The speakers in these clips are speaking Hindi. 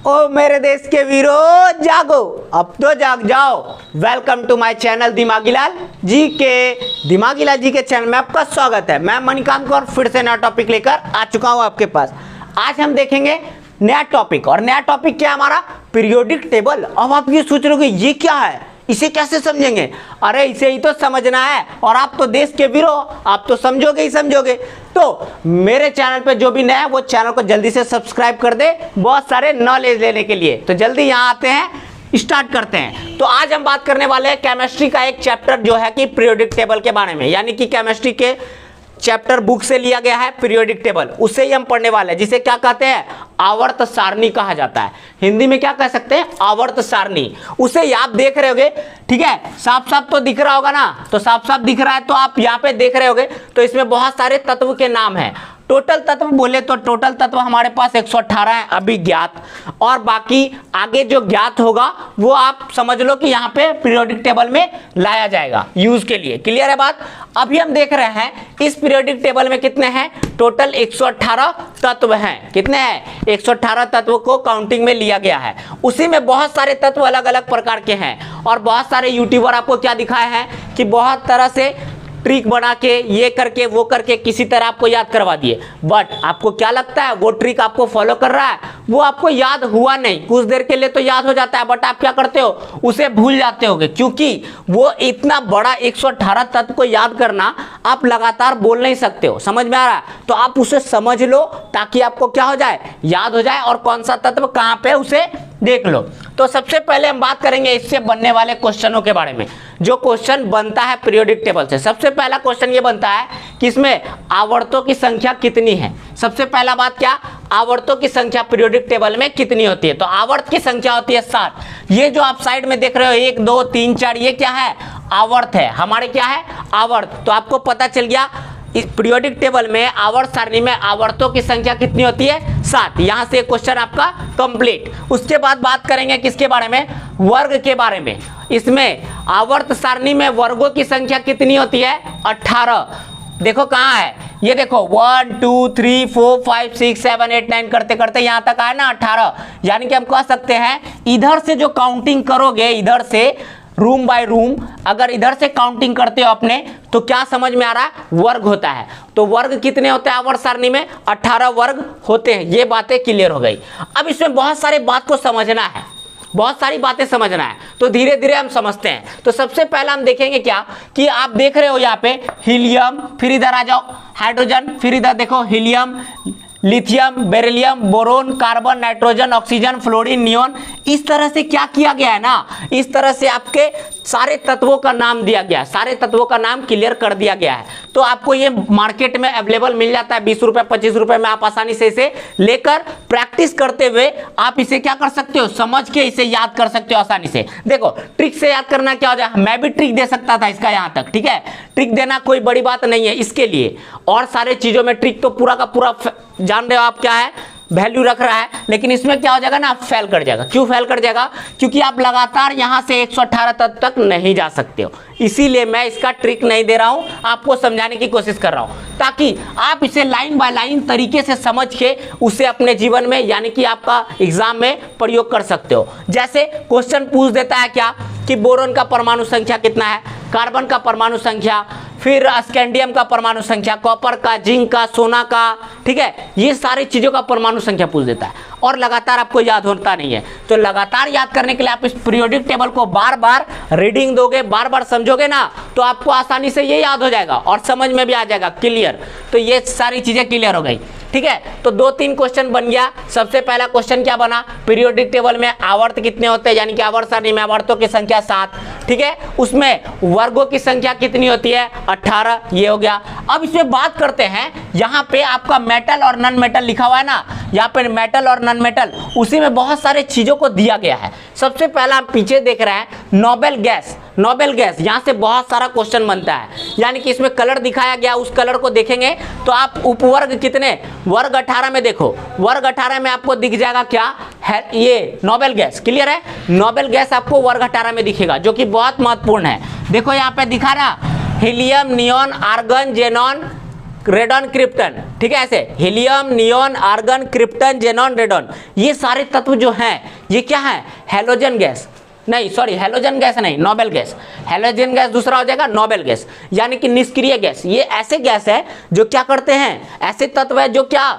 ओ मेरे देश के वीरों जागो, अब तो जाग जाओ। वेलकम टू माय चैनल दिमागी लाल जी के। दिमागी लाल जी के चैनल में आपका स्वागत है। मैं मणिकांत कौर फिर से नया टॉपिक लेकर आ चुका हूं आपके पास। आज हम देखेंगे नया टॉपिक, और नया टॉपिक क्या हमारा? Periodic table. अब आप ये सोच रहे हो ये क्या है, इसे कैसे समझेंगे? अरे इसे ही तो समझना है, और आप तो देश के वीर हो, आप तो समझोगे ही समझोगे। तो मेरे चैनल पे जो भी नया है वो चैनल को जल्दी से सब्सक्राइब कर दे, बहुत सारे नॉलेज लेने के लिए। तो जल्दी यहाँ आते हैं, स्टार्ट करते हैं। तो आज हम बात करने वाले हैं केमिस्ट्री का एक चैप्टर जो है कि पीरियोडिक टेबल के बारे में, यानी कि केमिस्ट्री के चैप्टर बुक से लिया गया है पीरियोडिक टेबल, उससे ही हम पढ़ने वाले हैं, जिसे क्या कहते हैं? आवर्त सारणी कहा जाता है। हिंदी में क्या कह सकते हैं? आवर्त सारणी। उसे ही आप देख रहे होगे, ठीक है, साफ साफ तो दिख रहा होगा ना। तो साफ साफ दिख रहा है तो आप यहाँ पे देख रहे होगे। तो इसमें बहुत सारे तत्व के नाम हैं। टोटल तत्व बोले तो टोटल तत्व हमारे पास 118 है अभी ज्ञात, और बाकी आगे जो ज्ञात होगा वो आप समझ लो कि यहाँ पे पीरियोडिक टेबल में लाया जाएगा यूज के लिए। क्लियर है बात? अभी हम देख रहे हैं इस पीरियोडिक टेबल में कितने हैं? टोटल 118 तत्व हैं। कितने हैं? 118 तत्व को काउंटिंग में लिया गया है। उसी में बहुत सारे तत्व अलग अलग प्रकार के हैं, और बहुत सारे यूट्यूबर आपको क्या दिखाए हैं कि बहुत तरह से ट्रिक बना के ये करके वो करके किसी तरह आपको याद करवा दिए। बट आपको क्या लगता है वो ट्रिक आपको फॉलो कर रहा है? वो आपको याद हुआ नहीं, कुछ देर के लिए तो याद हो जाता है, बट आप क्या करते हो? उसे भूल जाते होगे, क्योंकि वो इतना बड़ा 118 तत्व को याद करना आप लगातार बोल नहीं सकते हो। समझ में आ रहा है? तो आप उसे समझ लो ताकि आपको क्या हो जाए, याद हो जाए, और कौन सा तत्व कहाँ पे उसे देख लो। तो सबसे पहले हम बात करेंगे इससे बनने वाले क्वेश्चनों के बारे में। जो क्वेश्चन बनता है पीरियोडिक टेबल से, सबसे पहला क्वेश्चन ये बनता है कि इसमें आवर्तों की संख्या कितनी है। सबसे पहला बात क्या? आवर्तों की संख्या पीरियोडिक टेबल में कितनी होती है? तो आवर्त की संख्या होती है 7। ये जो आप साइड में देख रहे हो 1 2 3 4, ये क्या है? आवर्त है हमारे। क्या है? आवर्त। तो आपको पता चल गया इस पीरियोडिक टेबल में आवर्त सारणी में आवर्तों की संख्या कितनी होती है? 7। यहां से क्वेश्चन आपका कंप्लीट। उसके बाद बात करेंगे किसके बारे में? वर्ग के बारे में। इसमें आवर्त सारणी में वर्गों की संख्या कितनी होती है? 18। देखो कहाँ है ये, देखो 1 2 3 4 5 6 7 8 9 करते करते यहां तक आए ना 18। यानी कि हम कह सकते हैं इधर से जो काउंटिंग करोगे, इधर से रूम बाय रूम अगर इधर से काउंटिंग करते हो अपने, तो क्या समझ में आ रहा है? वर्ग होता है। तो वर्ग कितने होते हैं आवर्त सारणी में? 18 वर्ग होते हैं। ये बातें क्लियर हो गई। अब इसमें बहुत सारे बात को समझना है, बहुत सारी बातें समझना है, तो धीरे धीरे हम समझते हैं। तो सबसे पहला हम देखेंगे क्या कि आप देख रहे हो यहाँ पे हीलियम, फिर इधर आ जाओ हाइड्रोजन, फिर इधर देखो helium, lithium, beryllium, boron, carbon, nitrogen, oxygen, fluorine, neon. इस तरह से क्या किया गया है ना, इस तरह से आपके सारे तत्वों का नाम दिया गया, सारे तत्वों का नाम क्लियर कर दिया गया है। तो आपको ये मार्केट में अवेलेबल मिल जाता है 20 रुपए 25 रुपए में। आप आसानी से इसे लेकर प्रैक्टिस करते हुए आप इसे क्या कर सकते हो? समझ के इसे याद कर सकते हो आसानी से। देखो ट्रिक से याद करना क्या हो जाए, मैं भी ट्रिक दे सकता था इसका यहाँ तक, ठीक है। ट्रिक देना कोई बड़ी बात नहीं है इसके लिए, और सारे चीजों में ट्रिक तो पूरा का पूरा जान रहे हो आप क्या है, वैल्यू रख रहा है। लेकिन इसमें क्या हो जाएगा ना, फेल कर जाएगा। क्यों फेल कर जाएगा? क्योंकि आप लगातार यहां से 118 तत्व तक नहीं जा सकते हो। इसीलिए मैं इसका ट्रिक नहीं दे रहा हूं, आपको समझाने की कोशिश कर रहा हूं, ताकि आप इसे लाइन बाय लाइन तरीके से समझ के उसे अपने जीवन में, यानी कि आपका एग्जाम में प्रयोग कर सकते हो। जैसे क्वेश्चन पूछ देता है क्या कि बोरोन का परमाणु संख्या कितना है, कार्बन का परमाणु संख्या, फिर स्कैंडियम का परमाणु संख्या, कॉपर का, जिंक का, सोना का, ठीक है, ये सारी चीजों का परमाणु संख्या पूछ देता है, और लगातार आपको याद होता नहीं है। तो लगातार याद करने के लिए आप इस पीरियोडिक टेबल को बार बार रीडिंग दोगे, बार बार समझोगे ना, तो आपको आसानी से ये याद हो जाएगा और समझ में भी आ जाएगा क्लियर। तो ये सारी चीजें क्लियर हो गई, ठीक है। तो 2-3 क्वेश्चन बन गया। सबसे पहला क्वेश्चन क्या बना? पीरियोडिक टेबल में आवर्त कितने होते हैं, यानी कि आवर्त सारणी में आवर्तों की संख्या 7, ठीक है। उसमें वर्गों की संख्या कितनी होती है? 18। ये हो गया। अब इसमें बात करते हैं, यहाँ पे आपका मेटल और नॉन मेटल लिखा हुआ है ना, यहाँ पे मेटल और नॉन मेटल, उसी में बहुत सारे चीजों को दिया गया है। सबसे पहला आप पीछे देख रहे हैं नोबेल गैस, नोबेल गैस, यहां से बहुत सारा क्वेश्चन बनता है। यानी कि इसमें कलर दिखाया गया, उस कलर को देखेंगे तो आप उपवर्ग कितने, वर्ग 18 में देखो, वर्ग 18 में आपको दिख जाएगा क्या है, ये नोबेल गैस। क्लियर है? नोबेल गैस आपको वर्ग 18 में दिखेगा, जो कि बहुत महत्वपूर्ण है। देखो यहाँ पे दिखा रहा helium, neon, argon, xenon, radon, krypton, ठीक है, ऐसे helium, neon, argon, krypton, xenon, radon, ये सारे तत्व जो हैं ये क्या है? हैलोजन गैस, नहीं सॉरी हैलोजन गैस नहीं, नोबेल गैस। हैलोजन गैस दूसरा हो जाएगा नोबेल गैस, यानी कि निष्क्रिय गैस। ये ऐसे गैस है जो क्या करते हैं, ऐसे तत्व है जो क्या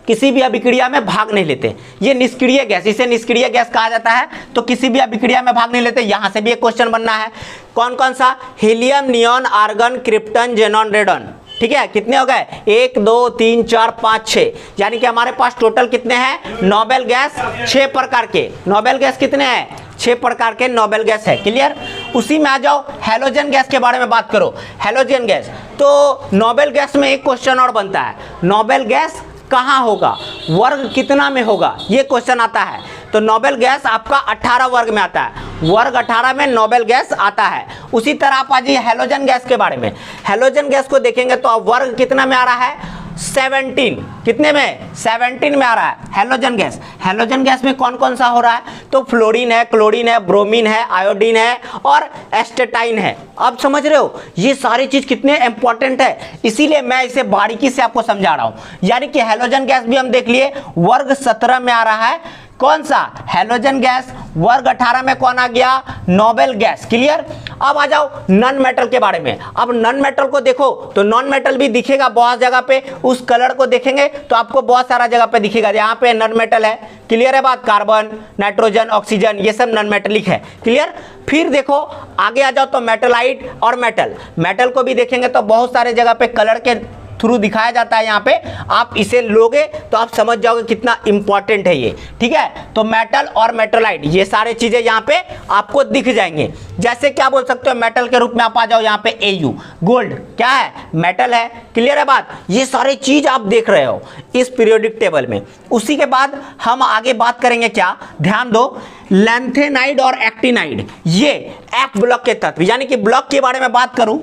किसी भी अभिक्रिया में भाग नहीं लेते। ये निष्क्रिय गैस, इसे निष्क्रिय गैस कहा जाता है। तो किसी भी अभिक्रिया में भाग नहीं लेते। यहां से भी एक क्वेश्चन बनना है, कौन कौन सा? Helium, neon, argon, krypton, xenon, radon, ठीक है। कितने हो गए? 1 2 3 4 5 6, यानी कि हमारे पास टोटल कितने हैं नोबेल गैस? 6 प्रकार के नोबेल गैस। कितने हैं? 6 प्रकार के नोबेल गैस है। क्लियर? उसी में आ जाओ, हैलोजन गैस के बारे में बात करो। हैलोजन गैस, तो नोबेल गैस में एक क्वेश्चन और बनता है, नोबेल गैस कहाँ होगा, वर्ग कितना में होगा, ये क्वेश्चन आता है। तो नोबेल गैस आपका 18 वर्ग में आता है, वर्ग 18 में नोबेल गैस आता है। उसी तरह आप आ जाइए हैलोजन गैस के बारे में। हैलोजन गैस को देखेंगे तो अब वर्ग कितना में आ रहा है? 17। कितने में? 17 में आ रहा है हैलोजन गैस। हैलोजन गैस में कौन कौन सा हो रहा है? तो फ्लोरीन है, क्लोरीन है, ब्रोमीन है, आयोडीन है और एस्टेटाइन है। अब समझ रहे हो ये सारी चीज कितने इंपॉर्टेंट है, इसीलिए मैं इसे बारीकी से आपको समझा रहा हूं। यानी कि हैलोजन गैस भी हम देख लिए, वर्ग 17 में आ रहा है। कौन सा? Halogen gas. वर्ग 18 में कौन आ गया? Noble gas. क्लियर? अब आ जाओ नॉन मेटल के बारे में। अब नॉन मेटल को देखो तो नॉन मेटल भी दिखेगा बहुत जगह पे, उस कलर को देखेंगे तो आपको बहुत सारा जगह पे दिखेगा। यहाँ पे नॉन मेटल है, क्लियर है बात? कार्बन, नाइट्रोजन, ऑक्सीजन, ये सब नॉन मेटलिक है। क्लियर? फिर देखो आगे आ जाओ तो मेटलाइट और मेटल। मेटल को भी देखेंगे तो बहुत सारे जगह पे कलर के थ्रू दिखाया जाता है। यहाँ पे आप इसे लोगे तो आप समझ जाओगे कितना इंपॉर्टेंट है ये, ठीक है। तो मेटल और मेटलाइट ये सारे चीजें यहाँ पे आपको दिख जाएंगे। जैसे क्या बोल सकते हो, मेटल के रूप में आप आ जाओ यहाँ पे Au, गोल्ड क्या है? मेटल है। क्लियर है बात? ये सारी चीज आप देख रहे हो इस पीरियोडिक टेबल में। उसी के बाद हम आगे बात करेंगे क्या, ध्यान दो, लैंथेनाइड और एक्टिनाइड, ये एक ब्लॉक के तत्व। यानी कि ब्लॉक के बारे में बात करूं,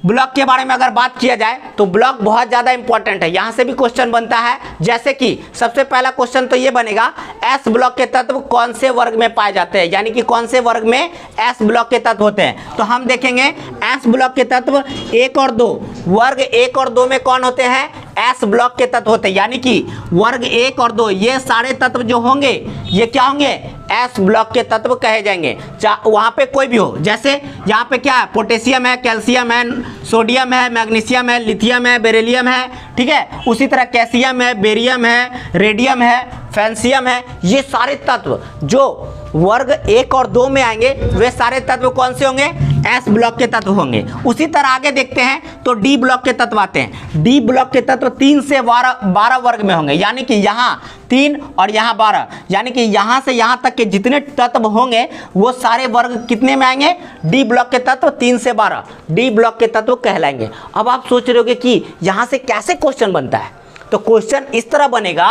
ब्लॉक के बारे में अगर बात किया जाए तो ब्लॉक बहुत ज्यादा इंपॉर्टेंट है। यहां से भी क्वेश्चन बनता है, जैसे कि सबसे पहला क्वेश्चन तो ये बनेगा, एस ब्लॉक के तत्व कौन से वर्ग में पाए जाते हैं, यानी कि कौन से वर्ग में एस ब्लॉक के तत्व होते हैं। तो हम देखेंगे एस ब्लॉक के तत्व 1 और 2, वर्ग 1 और 2 में कौन होते हैं? एस ब्लॉक के तत्व होते हैं। यानी कि वर्ग 1 और 2 ये सारे तत्व जो होंगे ये क्या होंगे? एस ब्लॉक के तत्व कहे जाएंगे। वहां पे कोई भी हो, जैसे यहाँ पे क्या है, पोटेशियम है, कैल्शियम है, सोडियम है, मैग्नीशियम है, लिथियम है, बेरिलियम है, ठीक है। उसी तरह कैल्शियम है, बेरियम है, रेडियम है, फ्रांसियम है। ये सारे तत्व जो वर्ग 1 और 2 में आएंगे वे सारे तत्व कौन से होंगे? एस ब्लॉक के तत्व होंगे। उसी तरह आगे देखते हैं तो डी ब्लॉक के तत्व आते हैं। डी ब्लॉक के तत्व 3 से 12 वर्ग में होंगे, यानी कि यहाँ 3 और यहाँ 12, यानी कि यहाँ से यहाँ तक के जितने तत्व होंगे वो सारे वर्ग कितने में आएंगे? डी ब्लॉक के तत्व 3 से 12 डी ब्लॉक के तत्व कहलाएंगे। अब आप सोच रहे होगे कि यहाँ से कैसे क्वेश्चन बनता है, तो क्वेश्चन इस तरह बनेगा,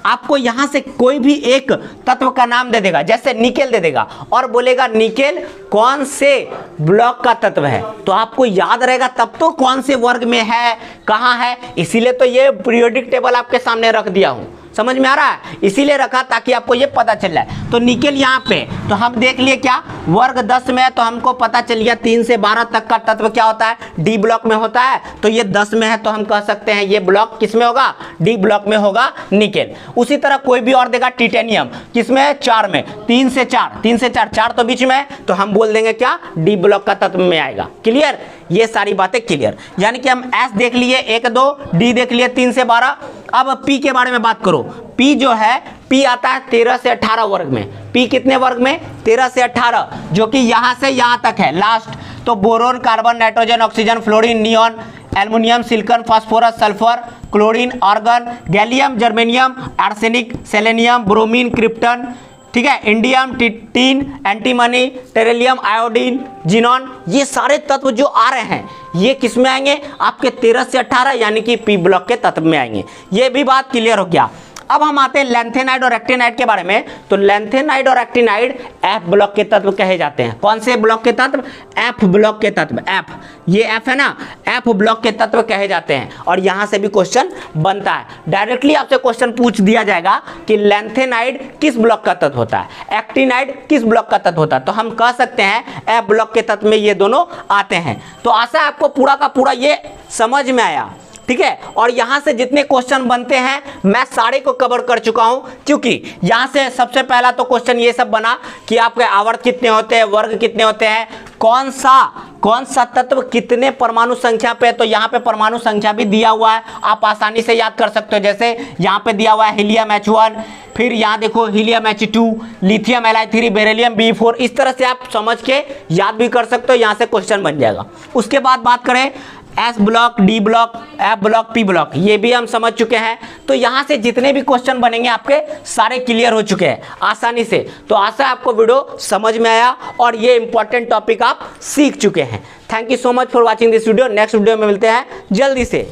आपको यहां से कोई भी एक तत्व का नाम दे देगा, जैसे निकेल दे देगा और बोलेगा निकेल कौन से ब्लॉक का तत्व है, तो आपको याद रहेगा तब तो कौन से वर्ग में है, कहां है। इसीलिए तो ये पीरियोडिक टेबल आपके सामने रख दिया हूं। समझ में आ रहा है? इसीलिए रखा ताकि आपको ये पता चल जाए। तो निकेल यहाँ पे तो हम देख लिए क्या, वर्ग 10 में है तो हमको पता चल गया 3 से 12 तक का तत्व क्या होता है? डी ब्लॉक में होता है। तो ये 10 में है तो हम कह सकते हैं ये ब्लॉक किस में होगा? डी ब्लॉक में होगा निकेल। उसी तरह कोई भी और देगा टिटेनियम, किसमें है? 4 में। 3 से 4 4 तो बीच में है तो हम बोल देंगे क्या? डी ब्लॉक का तत्व में आएगा। क्लियर? ये सारी बातें क्लियर। यानी कि हम एस देख लिए 1 2, डी देख लिए 3 से 12। अब पी के बारे में बात करो। पी जो है, पी आता है 13 से 18 वर्ग में। पी कितने वर्ग में? 13 से 18, जो कि यहां से यहां तक है लास्ट। तो boron, carbon, nitrogen, oxygen, fluorine, neon, aluminium, silicon, phosphorus, sulphur, chlorine, argon, gallium, germanium, arsenic, selenium, bromine, krypton, ठीक है, indium, tin, antimony, tellurium, iodine, xenon, ये सारे तत्व जो आ रहे हैं ये किस में आएंगे? आपके 13 से 18 यानी कि पी ब्लॉक के तत्व में आएंगे। ये भी बात क्लियर हो गया। अब हम आते हैं लैंथेनाइड और एक्टिनाइड के बारे में। तो लैंथेनाइड और एक्टिनाइड एफ ब्लॉक के तत्व कहे जाते हैं। कौन से ब्लॉक के तत्व? एफ ब्लॉक के तत्व। एफ, ये एफ है ना, एफ ब्लॉक के तत्व कहे जाते हैं। और यहां से भी क्वेश्चन बनता है, डायरेक्टली आपसे क्वेश्चन पूछ दिया जाएगा कि लैंथेनाइड किस ब्लॉक का तत्व होता है, एक्टिनाइड किस ब्लॉक का तत्व होता है। तो हम कह सकते हैं एफ ब्लॉक के तत्व में ये दोनों आते हैं। तो आशा है आपको पूरा का पूरा ये समझ में आया, ठीक है। और यहां से जितने क्वेश्चन बनते हैं मैं सारे को कवर कर चुका हूं, क्योंकि यहां से सबसे पहला तो क्वेश्चन ये सब बना कि आपके आवर्त कितने होते हैं, वर्ग कितने होते हैं, कौन सा तत्व कितने परमाणु संख्या पे। तो यहां पे परमाणु संख्या भी दिया हुआ है, आप आसानी से याद कर सकते हो। जैसे यहां पे दिया हुआ है हीलियम H1, फिर यहां देखो helium H2, lithium Li3, beryllium B4। इस तरह से आप समझ के याद भी कर सकते हो, यहां से क्वेश्चन बन जाएगा। उसके बाद बात करें S block, D block, F block, P block, ये भी हम समझ चुके हैं। तो यहां से जितने भी क्वेश्चन बनेंगे आपके सारे क्लियर हो चुके हैं आसानी से। तो आशा है आपको वीडियो समझ में आया और ये इंपॉर्टेंट टॉपिक आप सीख चुके हैं। Thank you so much for watching this video. Next video में मिलते हैं जल्दी से।